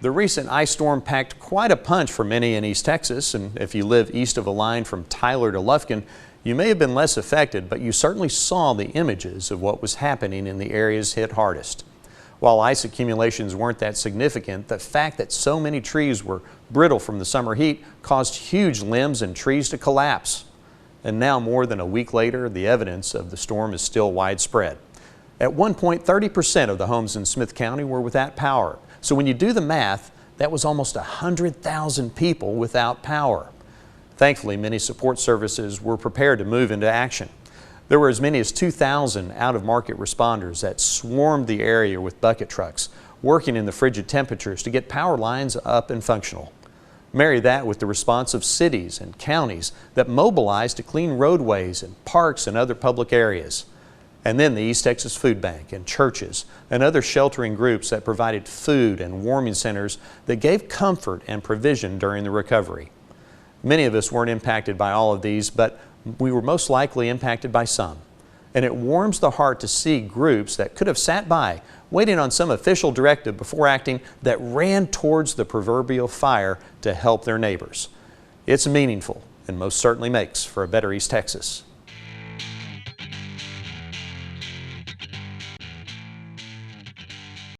The recent ice storm packed quite a punch for many in East Texas, and if you live east of a line from Tyler to Lufkin, you may have been less affected, but you certainly saw the images of what was happening in the areas hit hardest. While ice accumulations weren't that significant, the fact that so many trees were brittle from the summer heat caused huge limbs and trees to collapse. And now, more than a week later, the evidence of the storm is still widespread. At one point, 30% of the homes in Smith County were without power. So when you do the math, that was almost 100,000 people without power. Thankfully, many support services were prepared to move into action. There were as many as 2,000 out-of-market responders that swarmed the area with bucket trucks, working in the frigid temperatures to get power lines up and functional. Marry that with the response of cities and counties that mobilized to clean roadways and parks and other public areas. And then the East Texas Food Bank and churches and other sheltering groups that provided food and warming centers that gave comfort and provision during the recovery. Many of us weren't impacted by all of these, but we were most likely impacted by some. And it warms the heart to see groups that could have sat by, waiting on some official directive before acting, that ran towards the proverbial fire to help their neighbors. It's meaningful and most certainly makes for a better East Texas.